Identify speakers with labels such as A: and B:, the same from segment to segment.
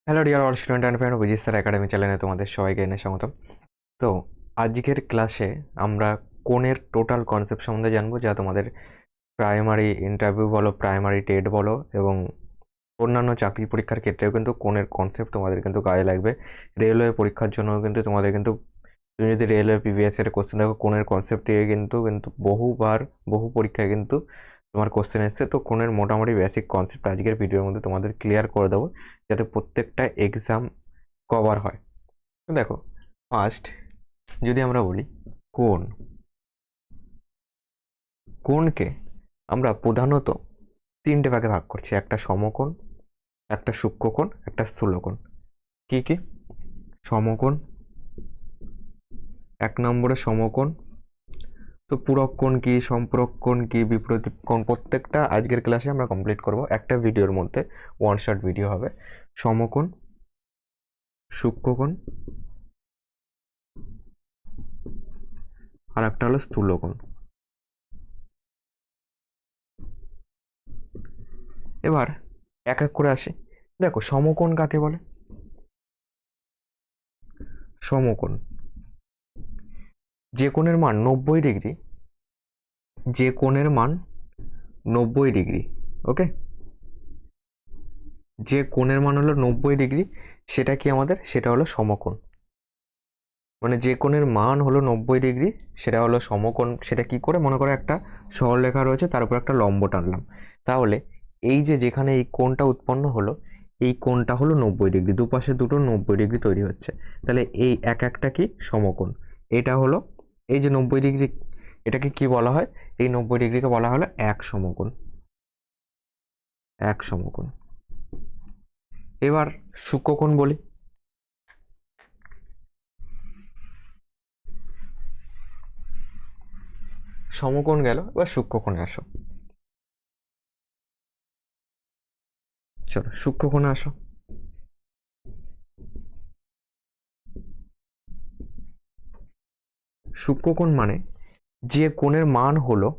A: Hello dear all student and friend, busy sir academy চ্যানেলে তোমাদের সবাইকে এনে স্বাগতম। তো আজকের ক্লাসে আমরা কোণের টোটাল কনসেপ্ট সম্বন্ধে জানবো, যা তোমাদের প্রাইমারি ইন্টারভিউ বলো, প্রাইমারি টেট বলো এবং অন্যান্য চাকরি পরীক্ষার ক্ষেত্রেও কিন্তু কোণের কনসেপ্ট তোমাদের কিন্তু কাজে লাগবে। রেলওয়ে পরীক্ষার জন্য কিন্তু তোমাদের কিন্তু তুমি যদি রেলওয়ে প্রিভিয়াস এর কোশ্চেন দেখো, কোণের কনসেপ্ট থেকে কিন্তু কিন্তু বহু পরীক্ষায় কিন্তু তোমার কোশ্চেন এসছে। তো কোণের মোটামুটি বেসিক কনসেপ্ট আজকের ভিডিওর মধ্যে তোমাদের ক্লিয়ার করে দেবো, যাতে প্রত্যেকটা এক্সাম কভার হয়। তো দেখো, ফার্স্ট যদি আমরা বলি কোণ, কোণকে আমরা প্রধানত তিনটে ভাগে ভাগ করছি: একটা সমকোণ, একটা সূক্ষ্মকোণ, একটা স্থূলকোণ। কি কি? সমকোণ, এক নম্বরে সমকোণ। তো পূরক কোণ কি, সম্পূরক কোণ কি, বিপরীত কোণ, প্রত্যেকটা আজকের ক্লাসে আমরা কমপ্লিট করব। একটা ভিডিওর মধ্যে ওয়ান শট ভিডিও হবে। সমকোণ, সূক্ষ্মকোণ, আর একটা হলো স্থূলকোণ। এবার এক এক করে আসি। দেখো, সমকোণ কাকে বলে? সমকোণ যে কোণের মান 90 ডিগ্রি, যে কোণের মান 90 ডিগ্রি, ওকে, যে কোণের মান হলো 90 ডিগ্রি, সেটা কি আমাদের? সেটা হলো সমকোণ। মানে যে কোণের মান হলো 90 ডিগ্রি সেটা হলো সমকোণ। সেটা কি করে? মনে করো একটা সরলরেখা রয়েছে, তার উপর একটা লম্ব টানলাম, তাহলে এই যে যেখানে এই কোণটা উৎপন্ন হলো, এই কোণটা হলো 90 ডিগ্রি, দুপাশে দুটো 90 ডিগ্রি তৈরি হচ্ছে। তাহলে এই এক একটা কি? সমকোণ। এটা হলো এই যে 90 ডিগ্রি, এটাকে কি বলা হয়? এই 90 ডিগ্রিকে বলা হলো এক সমকোণ। এক সমকোণ। এবার সূক্ষ্মকোণ বলি। সমকোণ গেল, এবার সূক্ষ্মকোণে আসো। চলো সূক্ষ্মকোণে আসো। সূক্ষ্মকোণ মানে যে কোণের মান হলো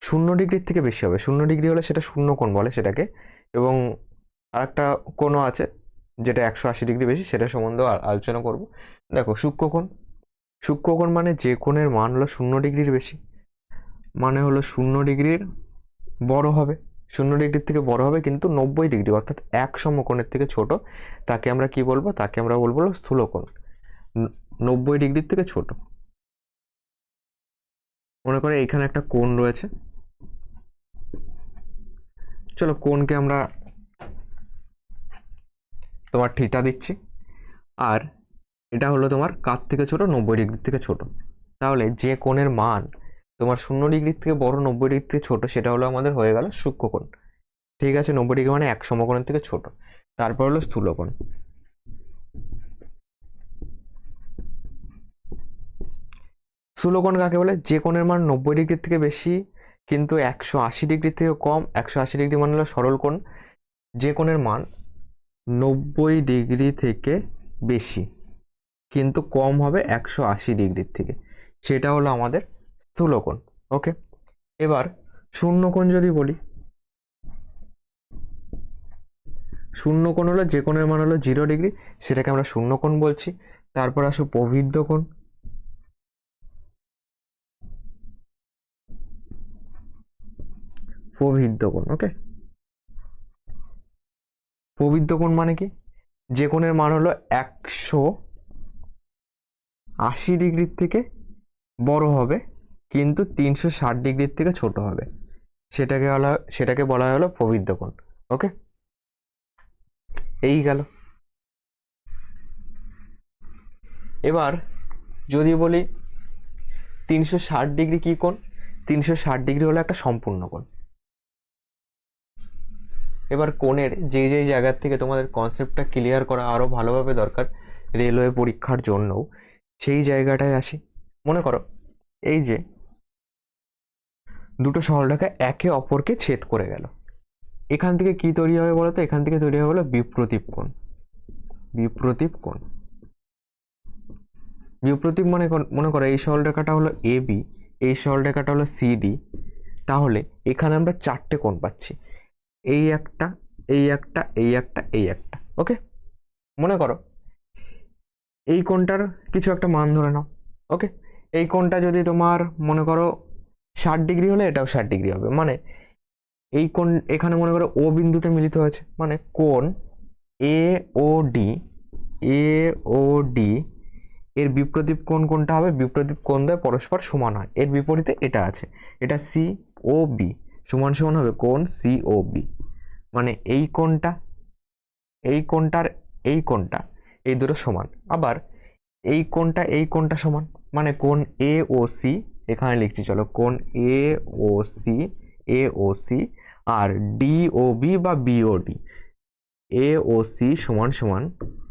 A: 0 ডিগ্রির থেকে বেশি হবে। 0 ডিগ্রি হলে সেটা শূন্যকোণ বলে সেটাকে। এবং আরেকটা কোণও আছে যেটা 180 ডিগ্রি বেশি, সেটা সম্বন্ধেও আলোচনা করব। দেখো, সূক্ষ্মকোণ, সূক্ষ্মকোণ মানে যে কোণের মান হলো 0 ডিগ্রির বেশি, মানে হলো 0 ডিগ্রির বড় হবে, 0 ডিগ্রির থেকে বড় হবে, কিন্তু 90 ডিগ্রি অর্থাৎ এক সমকোণের থেকে ছোট। তাকে আমরা কি বলবো? তাকে আমরা বলবো স্থূলকোণ। 90 ডিগ্রির থেকে ছোট। মনে করে এইখানে একটা কোণ রয়েছে, চলো কোণকে আমরা তোমার থিটা দিচ্ছি, আর এটা হলো তোমার কার থেকে ছোট? 90 ডিগ্রির থেকে ছোট। তাহলে যে কোণের মান তোমার 0 ডিগ্রির থেকে বড়, 90 ডিগ্রির থেকে ছোট, সেটা হলো আমাদের হয়ে গেল সূক্ষ্মকোণ। ঠিক আছে, 90 ডিগ্রি মানে এক সমকোণের থেকে ছোট। তারপর হলো স্থূলকোণ। স্থূলকোণ কাকে বলে? যে কোণের মান 90 ডিগ্রির থেকে বেশি কিন্তু 180 ডিগ্রি থেকে কম। 180 ডিগ্রি মানে হলো সরল কোণ। যে কোণের মান 90 ডিগ্রি থেকে বেশি কিন্তু কম হবে 180 ডিগ্রির থেকে, সেটা হলো আমাদের স্থূলকোণ। ওকে, এবার শূন্যকোণ যদি বলি, শূন্যকোণ হলো যে কোণের মান হলো 0 ডিগ্রি, সেটাকে আমরা শূন্যকোণ বলছি। তারপর আসো প্রবৃদ্ধ কোণ। প্রবৃদ্ধ কোণ, ওকে। প্রবৃদ্ধ কোণ মানে কি? যে কোণের মান হলো 180 ডিগ্রির থেকে বড় হবে কিন্তু 360 ডিগ্রির থেকে ছোট হবে, সেটাকে বলা হলো প্রবৃদ্ধ কোণ। ওকে, এই গেল। এবার যদি বলি 360 ডিগ্রি কি কোণ? 360 ডিগ্রি হলো একটা সম্পূর্ণ কোণ। এবার কোণের যেই যেই জায়গার থেকে তোমাদের কনসেপ্টটা ক্লিয়ার করা আরো ভালোভাবে দরকার রেলওয়ে পরীক্ষার জন্যও, সেই জায়গাটায় আসি। মনে করো এই যে দুটো সরলরেখা একে অপরকে ছেদ করে গেল, এখান থেকে কি তৈরি হবে বলতো? এখান থেকে তৈরি হবে হলো বিপ্রতীপ কোণ। বিপ্রতীপ কোণ, বিপ্রতীপ মানে মনে করো এই সরলরেখাটা হলো এ বি, এই সরলরেখাটা হলো সি ডি। তাহলে এখানে আমরা চারটে কোণ পাচ্ছি, এই একটা, এই একটা, এই একটা, এই একটা। ওকে, মনে করো এই কোণটার কিছু একটা মান ধরে নাও। ওকে, এই কোণটা যদি তোমার মনে করো 60 ডিগ্রি হলে এটাও 60 ডিগ্রি হবে। মানে এই কোণ এখানে মনে করো ও বিন্দুতে মিলিত হয়েছে, মানে কোণ এ ও ডি, এ ও ডি এর বিপ্রতীপ কোণ কোনটা হবে? বিপ্রতীপ কোণ দ্বয় পরস্পর সমান হয়। এর বিপরীতে এটা আছে, এটা সি ও বি সমান সমান হবে কোণ সি ও বি। মানে এই কোণটা, এই কোণটার এই কোণটা, এই দুটো সমান। আবার এই কোণটা সমান, মানে কোণ এ ও সি, এখানে লিখছি চলো কোণ এ ও সি, এ ও সি আর ডি ও বি বা বি ও ডি, এ ও সি সমান সমান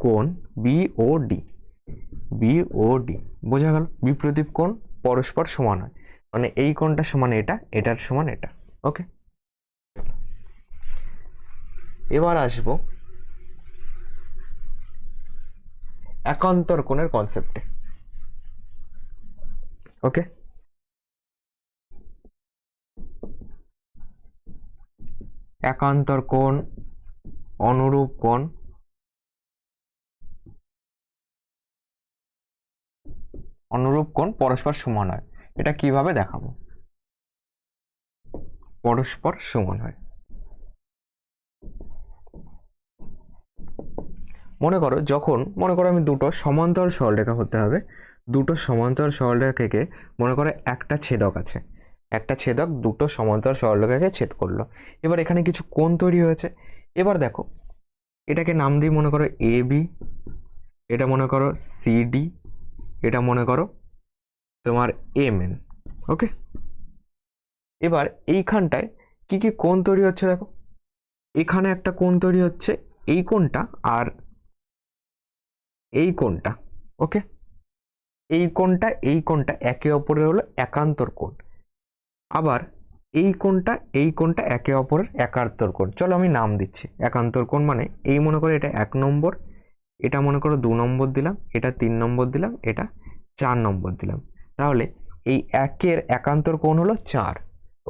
A: কোণ বি ও ডি, বি ও ডি। বোঝা গেল? বিপ্রতীপ কোণ পরস্পর সমান হয়, মানে এই কোণটা সমান এটা, এটার সমান এটা। ওকে, এবার আসবো একান্তর কোণের কনসেপ্টে। ওকে, একান্তর কোণ, অনুরূপ কোণ, অনুরূপ কোণ পরস্পর সমান হয়। এটা কিভাবে দেখাবো? পরস্পর সমান হয়, মনে করো যখন মনে করো আমি দুটো সমান্তরাল সরলরেখা হতে হবে, দুটো সমান্তরাল সরলরেখাকে মনে করো একটা ছেদক আছে, একটা ছেদক দুটো সমান্তরাল সরলরেখাকে ছেদ করলো। এবার এখানে কিছু কোণ তৈরি হয়েছে। এবার দেখো এটাকে নাম দিই মনে করো এ বি, এটা মনে করো সিডি, এটা মনে করো তোমার এম এন। ওকে, এবার এইখানটায় কি কি কোণ তৈরি হচ্ছে দেখো, এখানে একটা কোণ তৈরি হচ্ছে, এই কোণটা আর এই কোণটা। ওকে, এই কোণটা একে অপরের হলো একান্তর কোণ। আবার এই কোণটা একে অপরের একান্তর কোণ। চলো আমি নাম দিচ্ছি একান্তর কোণ। মানে এই মনে করো এটা 1 নম্বর, এটা মনে করো 2 নম্বর দিলাম, এটা 3 নম্বর দিলাম, এটা 4 নম্বর দিলাম। তাহলে এই একের একান্তর কোণ হলো 4।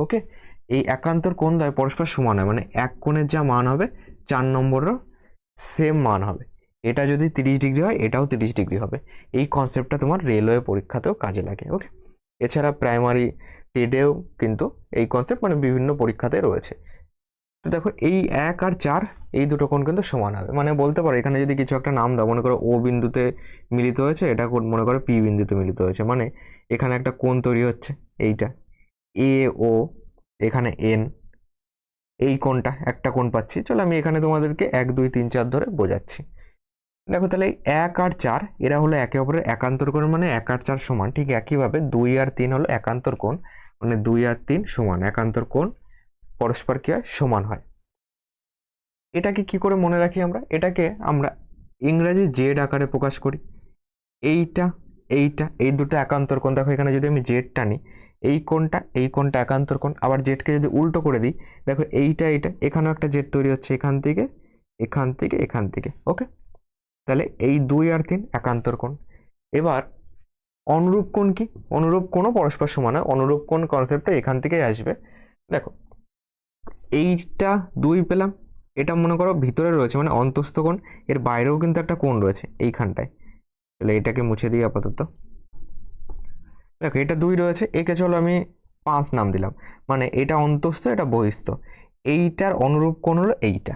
A: ওকে, এই একান্তর কোণ দ্বয় পরস্পর সমান হয়, মানে এক কোণের যা মান হবে 4 নম্বরেরও সেম মান হবে। এটা যদি 30 ডিগ্রি হয় এটাও 30 ডিগ্রি হবে। এই কনসেপ্টটা তোমার রেলওয়ে পরীক্ষাতেও কাজে লাগে। ওকে, এছাড়া প্রাইমারি টেডেও কিন্তু এই কনসেপ্ট মানে বিভিন্ন পরীক্ষাতে রয়েছে। তো দেখো এই 1 আর 4 এই দুটো কোণ কিন্তু সমান হবে। মানে বলতে পারো এখানে যদি কিছু একটা নাম দাও, মনে করো ও বিন্দুতে মিলিত হয়েছে, এটা মনে করো পি বিন্দুতে মিলিত হয়েছে, মানে এখানে একটা কোণ তৈরি হচ্ছে, এইটা এ ও, এখানে এন, এই কোণটা একটা কোণ পাচ্ছি। চলো আমি এখানে তোমাদেরকে 1 2 3 4 ধরে বোঝাচ্ছি। দেখো তাহলে 1 আর 4 এরা হলো একে অপরের একান্তর কোণ, মানে 1 আর 4 সমান। ঠিক একইভাবে 2 আর 3 হলো একান্তর কোণ, মানে 2 আর 3 সমান। একান্তর কোণ পরস্পর কি হয়? সমান হয়। এটাকে কি করে মনে রাখি আমরা? এটাকে আমরা ইংরেজি জেড আকারে প্রকাশ করি। এইটা এইটা এই দুটো একান্তর কোণ। দেখো এখানে যদি আমি জেড টানি, এই কোণটা একান্তর কোণ। আবার জেডকে যদি উল্টো করে দিই, দেখো এইটা এখানেও একটা জেড তৈরি হচ্ছে, এখান থেকে এখান থেকে এখান থেকে। ওকে, তাহলে এই 2 আর 3 একান্তর কোণ। এবার অনুরূপ কোণ কি? অনুরূপ কোণও পরস্পর সমান হয়। অনুরূপ কোণ কনসেপ্টটা এখান থেকেই আসবে। দেখো এইটা 2 পেলাম, এটা মনে করো ভিতরে রয়েছে মানে অন্তস্থ কোণ, এর বাইরেও কিন্তু একটা কোণ রয়েছে এইখানটায়। তাহলে এটাকে মুছে দিই আপাতত। দেখো এটা 2 রয়েছে, একে চলো আমি 5 নাম দিলাম, মানে এটা অন্তস্থ, এটা বহিস্থ। এইটার অনুরূপ কোণ হলো এইটা,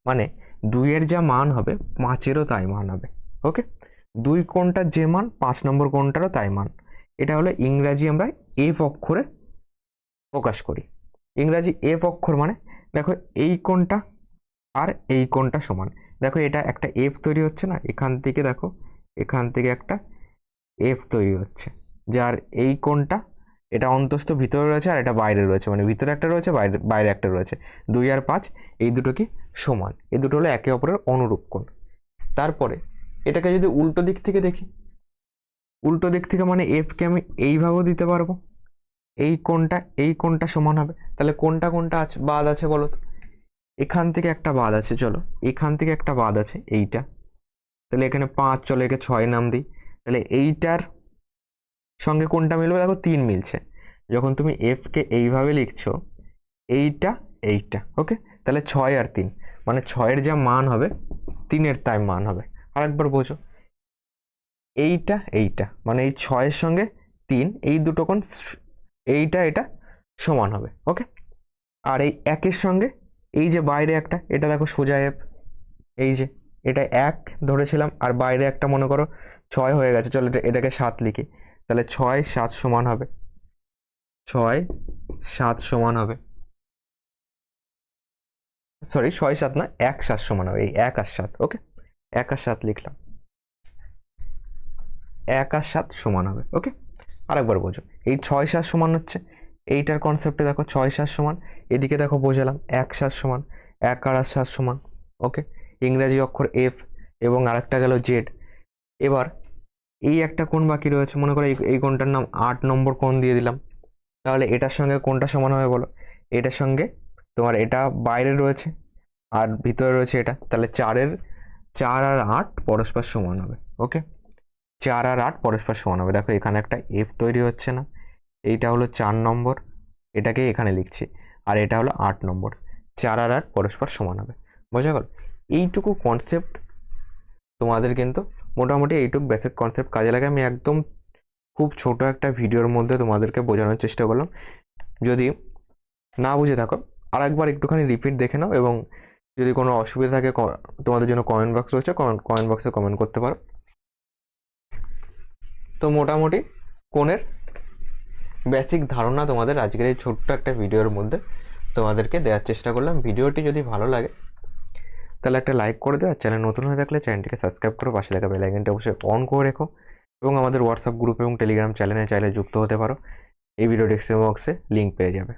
A: মানে 2 এর যা মান হবে 5-এরও তাই মান হবে। ওকে, 2 কোণটার যে মান 5 নম্বর কোণটারও তাই মান। এটা হলো ইংরাজি আমরা এফ অক্ষরে প্রকাশ করি। ইংরাজি এফ অক্ষর মানে দেখো এই কোণটা আর এই কোণটা সমান। দেখো এটা একটা এফ তৈরি হচ্ছে না, এখান থেকে দেখো এখান থেকে একটা এফ তৈরি হচ্ছে, যার এই কোণটা এটা অন্তস্থ ভিতরে রয়েছে আর এটা বাইরে রয়েছে, মানে ভিতরে একটা রয়েছে বাইরে বাইরে একটা রয়েছে। 2 আর 5 এই দুটো কি সমান? এই দুটো হলো একে অপরের অনুরূপ কোণ। তারপরে এটাকে যদি উল্টো দিক থেকে দেখি, উল্টো দিক থেকে মানে এফকে আমি এইভাবেও দিতে পারবো, এই কোণটা সমান হবে। তাহলে কোনটা কোনটা আছে বাদ আছে বলো তো? এখান থেকে একটা বাদ আছে, চলো এখান থেকে একটা বাদ আছে এইটা। তাহলে এখানে 5, চলো একে 6 নাম দিই। তাহলে এইটার সঙ্গে কোনটা মিলবে? দেখো 3 মিলছে। যখন তুমি এফ কে এইভাবে লিখছো, এইটা এইটা। ওকে, তাহলে 6 আর 3 মানে 6 এর যা মান হবে 3 এর তাই মান হবে। আরেকবার বোঝো, এইটা মানে এই 6-এর সঙ্গে 3, এই দুটো কোণ এটা সমান হবে। ওকে, আর এই 1-এর সঙ্গে এই যে বাইরে একটা, এটা দেখো সোজা এফ, এই যে এটা 1 ধরেছিলাম আর বাইরে একটা মনে করো 6 হয়ে গেছে, চলো এটাকে 7 লিখি, তাহলে 6 7 সমান হবে, 6 7 সমান হবে, সরি 6 7 না, 1 7 সমান হবে, এই 1 আর 7। ওকে, 1 আর 7 লিখলাম, 1 আর 7 সমান হবে। ওকে, আরেকবার বোঝো, এই 6 7 সমান হচ্ছে, এইটার কনসেপ্টে দেখো 6 7 সমান, এদিকে দেখো বোঝালাম 1 7 সমান, 1 আর 7 সমান। ওকে, ইংরেজি অক্ষর এফ এবং আরেকটা গেল জেড। এবার এই একটা কোণ বাকি রয়েছে, মনে করো এই কোণটার নাম 8 নম্বর কোণ দিয়ে দিলাম, তাহলে এটার সঙ্গে কোনটা সমান হবে বলো? এটার সঙ্গে তোমার এটা বাইরে রয়েছে আর ভিতরে রয়েছে এটা, তাহলে 4 আর 8 পরস্পর সমান হবে। ওকে, 4 আর 8 পরস্পর সমান হবে। দেখো এখানে একটা এফ তৈরি হচ্ছে না, এইটা হলো 4 নম্বর, এটাকে এখানে লিখছি, আর এটা হলো 8 নম্বর, 4 আর 8 পরস্পর সমান হবে। বোঝা গেল? এইটুকু কনসেপ্ট তোমাদের কিন্তু মোটামুটি এইটুকু বেসিক কনসেপ্ট কাজে লাগে। আমি একদম খুব ছোট একটা ভিডিওর মধ্যে তোমাদেরকে বোঝানোর চেষ্টা করলাম। যদি না বুঝে থাকো আরেকবার একটুখানি রিপিট দেখে নাও, এবং যদি কোনো অসুবিধা থাকে তোমাদের জন্য কমেন্ট বক্স রয়েছে, কমেন্ট বক্সে কমেন্ট করতে পারো। তো মোটামুটি কোণের বেসিক ধারণা তোমাদের আজকের এই ছোট্ট একটা ভিডিওর মধ্যে তোমাদেরকে দেওয়ার চেষ্টা করলাম। ভিডিওটি যদি ভালো লাগে তাহলে একটা লাইক করে দিও, আর চ্যানেল নতুন হয়ে থাকলে চ্যানেলটিকে সাবস্ক্রাইব করো, পাশে থাকা বেল আইকনটা অবশ্যই অন করে রেখো, এবং আমাদের হোয়াটসঅ্যাপ গ্রুপ এবং টেলিগ্রাম চ্যানেলে চাইলে যুক্ত হতে পারো। এই ভিডিও ডেসক্রিপশন বক্সে লিঙ্ক পেয়ে যাবে।